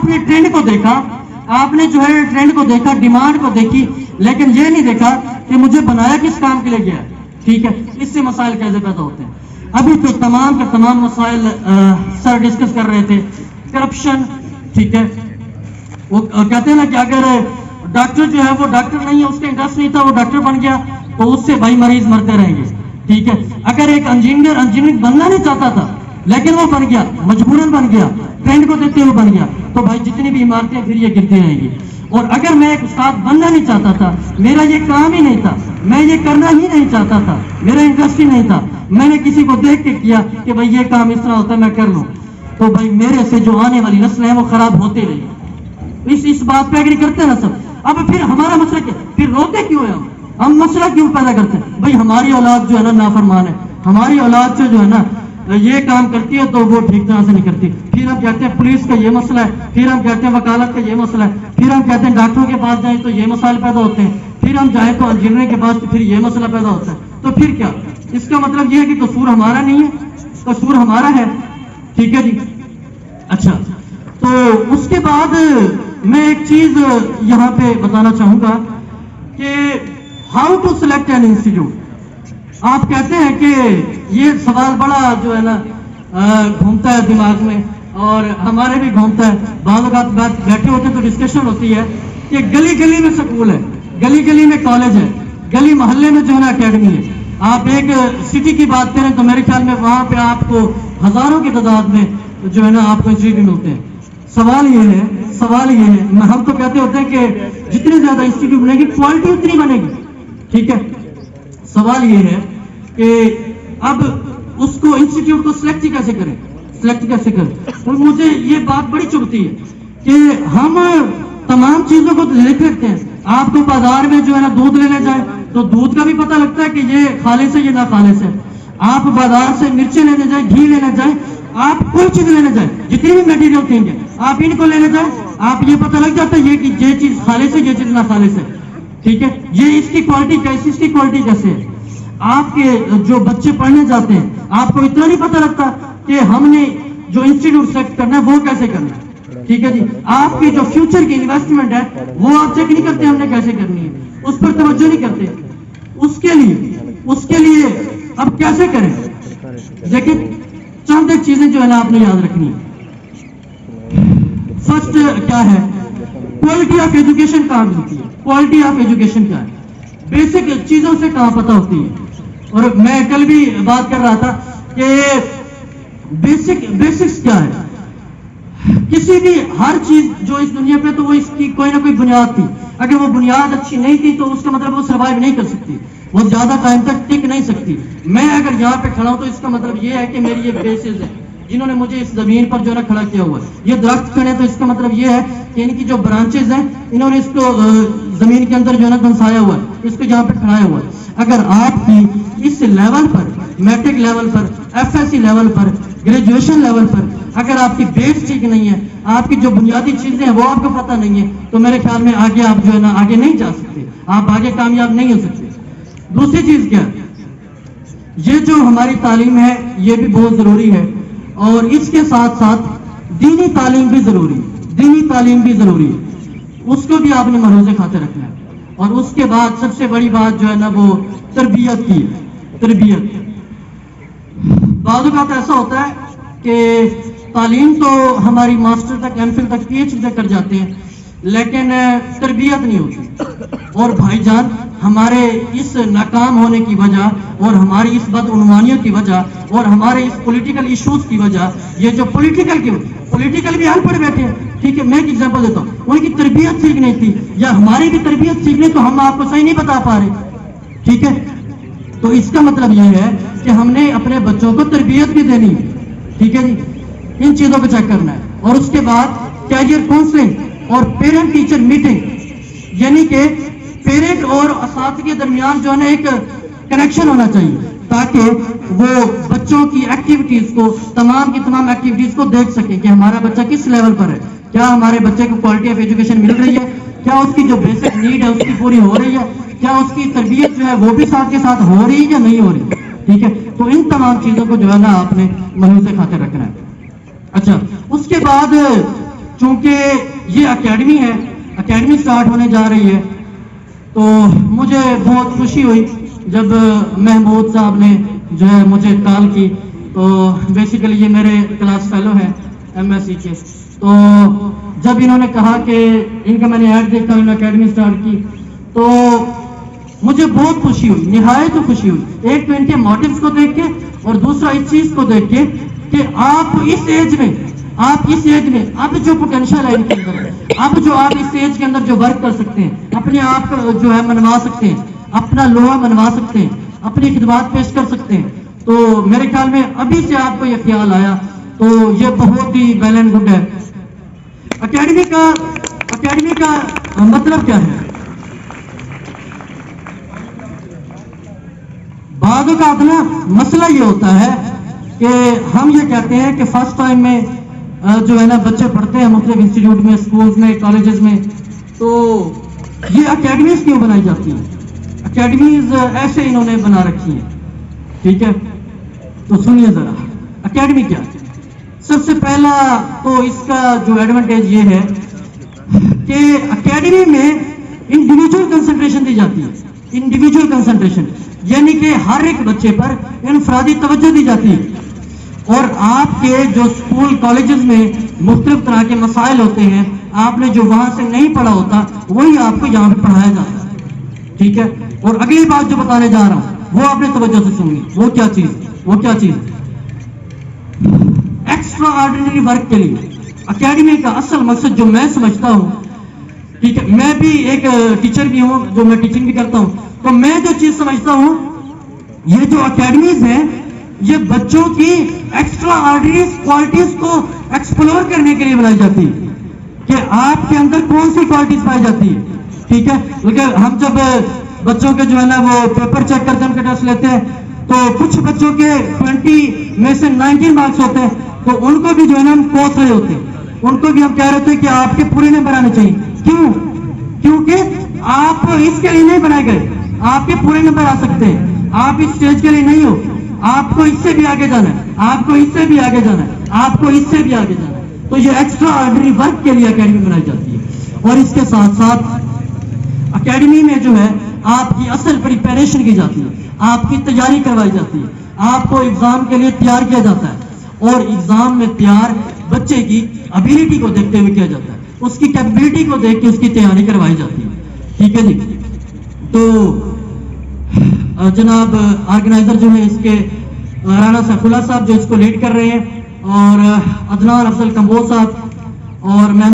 نے ٹرینڈ کو دیکھا، آپ نے جو ہے ٹرینڈ کو دیکھا، ڈیمانڈ کو دیکھی، لیکن یہ نہیں دیکھا کہ مجھے بنایا کس کام کے لیے گیا. ٹھیک ہے، اس سے مسائل کیسے پیدا ہوتے ہیں. ابھی تو تمام کے تمام مسائل سر ڈسکس کر رہے تھے. کرپشن، ٹھیک ہے، وہ کہتے ہیں نا کہ اگر ڈاکٹر جو ہے وہ ڈاکٹر نہیں ہے، اس کا انٹرسٹ نہیں تھا، وہ ڈاکٹر بن گیا تو اس سے بھائی مریض مرتے رہیں گے. ٹھیک ہے، اگر ایک انجینئر بننا نہیں چاہتا تھا لیکن وہ بن گیا، مجبوراً بن گیا، ٹرینڈ کو دیکھتے ہوئے بن گیا، تو بھائی جتنی بھی عمارتیں پھر یہ گرتی رہیں گی. اور اگر میں ایک استاد بننا نہیں چاہتا تھا، میرا یہ کام ہی نہیں تھا، میں یہ کرنا ہی نہیں چاہتا تھا، میرا انٹرسٹ ہی نہیں تھا، میں نے کسی کو دیکھ کے کیا کہ بھائی یہ کام اس طرح ہوتا ہے میں کر لوں، تو بھائی میرے سے جو آنے والی نسل ہے وہ خراب ہوتے رہی. اس بات پہ ایگری کرتے ہیں نا سب. اب پھر ہمارا مسئلہ کیا، پھر روتے کیوں ہیں ہم مسئلہ کیوں پیدا کرتے ہیں؟ بھائی ہماری اولاد جو ہے نا نافرمان ہے، ہماری اولاد جو ہے نا یہ کام کرتی ہے تو وہ ٹھیک طرح سے نہیں کرتی. پھر ہم کہتے ہیں پولیس کا یہ مسئلہ ہے، پھر ہم کہتے ہیں وکالت کا یہ مسئلہ ہے، پھر ہم کہتے ہیں ڈاکٹروں کے پاس جائیں تو یہ مسائل پیدا ہوتے ہیں، پھر ہم جائیں تو انجینئرنگ کے پاس تو پھر یہ مسئلہ پیدا ہوتا ہے. تو پھر کیا، اس کا مطلب یہ ہے کہ قصور ہمارا نہیں ہے، قصور ہمارا ہے. ٹھیک ہے جی. اچھا، تو اس کے بعد میں ایک چیز یہاں پہ بتانا چاہوں گا کہ how to select an institute. آپ کہتے ہیں کہ یہ سوال بڑا جو ہے نا گھومتا ہے دماغ میں، اور ہمارے بھی گھومتا ہے. بعض اوقات بیٹھے ہوتے تو ڈسکشن ہوتی ہے کہ گلی گلی میں سکول ہے، گلی گلی میں کالج ہے، گلی محلے میں جو ہے نا اکیڈمی ہے. آپ ایک سٹی کی بات کریں تو میرے خیال میں وہاں پہ آپ کو ہزاروں کی تعداد میں جو ہے نا آپ کو انسٹیٹیوٹ ملتے ہیں. سوال یہ ہے ہم تو کہتے ہوتے ہیں کہ جتنے زیادہ انسٹیٹیوٹ بنے گی کوالٹی اتنی بنے گی. ٹھیک ہے، سوال یہ ہے کہ اب اس کو انسٹیٹیوٹ کو سلیکٹ کیسے کریں. اور مجھے یہ بات بڑی چبھتی ہے کہ ہم تمام چیزوں کو لکھ رکھتے ہیں. آپ کو بازار میں جو ہے نا دودھ لینے جائیں تو دودھ کا بھی پتہ لگتا ہے کہ یہ خالص ہے یہ نہ خالص ہے. آپ بازار سے مرچیں لینے جائیں، گھی لینے جائیں، آپ کوئی چیز لینے جائیں، جتنی بھی میٹیریل تھیں گے آپ ان کو لینے جائیں، آپ یہ پتہ لگ جاتا ہے یہ چیز خالص ہے، یہ چیز نہ خالص ہے. ٹھیک ہے، یہ اس کی کوالٹی کیسی، اس کی کوالٹی کیسے ہے. آپ کے جو بچے پڑھنے جاتے ہیں آپ کو اتنا نہیں پتہ لگتا کہ ہم نے جو انسٹیٹیوٹ سلیکٹ کرنا ہے وہ کیسے کرنا ہے. ٹھیک ہے جی، آپ کی جو فیوچر کی انویسٹمنٹ ہے وہ آپ چیک نہیں کرتے ہم نے کیسے کرنی ہے، اس پر توجہ نہیں کرتے. اس کے لیے اب کیسے کریں. لیکن چند ایک چیزیں جو ہے نا آپ نے یاد رکھنی ہے. فرسٹ کیا ہے، کوالٹی آف ایجوکیشن کہاں ملتی ہے. کوالٹی آف ایجوکیشن کیا ہے، بیسک چیزوں سے کہاں پتہ ہوتی ہے. اور میں کل بھی بات کر رہا تھا کہ بیسکس کیا ہے. کسی بھی ہر چیز جو اس دنیا پہ تو وہ اس کی کوئی نہ کوئی بنیاد تھی. اگر وہ بنیاد اچھی نہیں تھی تو اس کا مطلب وہ سروائیو نہیں کر سکتی، وہ زیادہ ٹائم تک ٹک نہیں سکتی. میں اگر یہاں پہ کھڑا ہوں تو اس کا مطلب یہ ہے کہ میری یہ بیسز ہے جنہوں نے مجھے اس زمین پر جو ہے نا کھڑا کیا ہوا ہے. یہ درخت کھڑے تو اس کا مطلب یہ ہے کہ ان کی جو برانچز ہیں انہوں نے اس کو زمین کے اندر جو ہے نا دھنسایا ہوا ہے، اس کو یہاں پہ کھڑایا ہوا ہے. اگر آپ کی اس لیول پر، میٹرک لیول پر، ایف ایس سی لیول پر، گریجویشن لیول پر اگر آپ کی بیس ٹھیک نہیں ہے، آپ کی جو بنیادی چیزیں ہیں وہ آپ کو پتہ نہیں ہے، تو میرے خیال میں آگے آپ جو ہے نا آگے نہیں جا سکتے، آپ آگے کامیاب نہیں ہو سکتے. دوسری چیز کیا، یہ جو ہماری تعلیم ہے یہ بھی بہت ضروری ہے، اور اس کے ساتھ ساتھ دینی تعلیم بھی ضروری ہے. اس کو بھی آپ نے ملحوظ خاطر رکھنا ہے. اور اس کے بعد سب سے بڑی بات جو ہے نا وہ تربیت کی ہے. تربیت بعض اوقات ایسا ہوتا ہے کہ تعلیم تو ہماری ماسٹر تک، ایم فل تک، پی ایچ ڈی تک کر جاتے ہیں لیکن تربیت نہیں ہوتی. اور بھائی جان ہمارے اس ناکام ہونے کی وجہ اور ہماری اس بدعنوانیوں کی وجہ اور ہمارے اس پولیٹیکل ایشوز کی وجہ، یہ جو پولیٹیکل بھی ان پڑھ بیٹھے ہیں. ٹھیک ہے، میں ایک ایگزامپل دیتا ہوں، ان کی تربیت ٹھیک نہیں تھی یا ہماری بھی تربیت ٹھیک نہیں تو ہم آپ کو صحیح نہیں بتا پا رہے. ٹھیک ہے، تو اس کا مطلب یہ ہے کہ ہم نے اپنے بچوں کو تربیت بھی دینی ہے. ٹھیک ہے جی، ان چیزوں کو چیک کرنا ہے. اور اس کے بعد کیریئر کاؤنسلنگ اور پیرنٹ ٹیچر میٹنگ، یعنی کہ پیرنٹ اور اساتذہ کے درمیان جو ہے نا ایک کنیکشن ہونا چاہیے تاکہ وہ بچوں کی ایکٹیویٹیز کو، تمام کی تمام ایکٹیویٹیز کو دیکھ سکیں کہ ہمارا بچہ کس لیول پر ہے، کیا ہمارے بچے کو کوالٹی آف ایجوکیشن مل رہی ہے، کیا اس کی جو بیسک نیڈ ہے اس کی پوری ہو رہی ہے، کیا اس کی تربیت جو ہے وہ بھی ساتھ کے ساتھ ہو رہی ہے یا نہیں ہو رہی. ٹھیک ہے، تو ان تمام چیزوں کو جو ہے نا آپ نے ملحوظ خاطر رکھنا ہے. اچھا، اس کے بعد چونکہ یہ اکیڈمی ہے، اکیڈمی سٹارٹ ہونے جا رہی ہے، تو مجھے بہت خوشی ہوئی جب محمود صاحب نے جو ہے مجھے کال کی. تو بیسیکلی یہ میرے کلاس فیلو ہیں ایم ایس سی کے. تو جب انہوں نے کہا کہ ان کا میں نے ایڈ دیکھا، انہوں نے اکیڈمی سٹارٹ کی، تو مجھے بہت خوشی ہوئی، نہایت خوشی ہوئی. ایک تو ان کے موٹیوز کو دیکھ کے، اور دوسرا اس چیز کو دیکھ کے کہ آپ اس ایج میں اب جو پوٹینشیل ہے ان کے اندر، اب جو آپ اس ایج کے اندر جو ورک کر سکتے ہیں، اپنے آپ کو جو ہے منوا سکتے ہیں، اپنا لوہا منوا سکتے ہیں، اپنی خدمات پیش کر سکتے ہیں. تو میرے خیال میں ابھی سے آپ کو یہ خیال آیا تو یہ بہت ہی ویل اینڈ گڈ ہے. اکیڈمی کا مطلب کیا ہے؟ بعض اوقات نا مسئلہ یہ ہوتا ہے کہ ہم یہ کہتے ہیں کہ فرسٹ ٹائم میں جو ہے نا بچے پڑھتے ہیں مختلف انسٹیٹیوٹ میں، اسکولز میں، کالجز میں، تو یہ اکیڈمیز کیوں بنائی جاتی ہیں؟ اکیڈمیز ایسے انہوں نے بنا رکھی ہیں. ٹھیک ہے، تو سنیے ذرا اکیڈمی کیا ہے. سب سے پہلا تو اس کا جو ایڈوانٹیج یہ ہے کہ اکیڈمی میں انڈیویجول کنسنٹریشن دی جاتی ہے. انڈیویجول کنسنٹریشن یعنی کہ ہر ایک بچے پر انفرادی توجہ دی جاتی ہے، اور آپ کے جو اسکول کالجز میں مختلف طرح کے مسائل ہوتے ہیں، آپ نے جو وہاں سے نہیں پڑھا ہوتا وہی آپ کو یہاں پہ پڑھایا جاتا ہے. ٹھیک ہے، اور اگلی بات جو بتانے جا رہا ہوں وہ آپ نے توجہ سے سنی. وہ کیا چیز ایکسٹرا آرڈینری ورک کے لیے اکیڈمی کا اصل مقصد جو میں سمجھتا ہوں، ٹھیک ہے، میں بھی ایک ٹیچر بھی ہوں، جو میں ٹیچنگ بھی کرتا ہوں، تو میں جو چیز سمجھتا ہوں یہ جو اکیڈمیز ہیں یہ بچوں کی ایکسٹرا آرڈینری کوالٹیز کو ایکسپلور کرنے کے لیے بنائی جاتی ہے کہ آپ کے اندر کون سی کوالٹیز پائی جاتی ہے. ٹھیک ہے، لیکن ہم جب بچوں کے جو ہے نا وہ پیپر چیک کرتے ہیں، ان کے ٹیسٹ لیتے ہیں، تو کچھ بچوں کے 20 میں سے 19 مارکس ہوتے ہیں، تو ان کو بھی جو ہے نا ہم کوس رہے ہوتے ہیں، ان کو بھی ہم کہہ رہے ہوتے ہیں کہ آپ کے پورے نمبر آنے چاہیے. کیونکہ آپ اس کے لیے نہیں بنائے گئے، آپ کے پورے نمبر آ سکتے ہیں، آپ اس اسٹیج کے لیے نہیں ہو، آپ کو اس سے بھی آگے جانا ہے، آپ کو اس سے بھی آگے جانا ہے، آپ کو اس سے بھی آگے جانا ہے. تو یہ ایکسٹرا آرڈینری ورک کے لیے اکیڈمی بنائی جاتی ہے. اور اس کے ساتھ ساتھ اکیڈمی میں جو ہے آپ کی اصل پریپریشن کی جاتی ہے، آپ کی تیاری کروائی جاتی ہے، آپ کو ایگزام کے لیے تیار کیا جاتا ہے، اور ایگزام میں تیار بچے کی ابیلٹی کو دیکھتے ہوئے کیا جاتا ہے، اس کی کیپبلٹی کو دیکھ کے اس کی تیاری کروائی جاتی ہے. ٹھیک ہے جی. تو جناب آرگنائزر جو ہے اس کے رانا سیف اللہ صاحب جو اس کو لیڈ کر رہے ہیں، اور عدنان افضل کمبوز صاحب، اور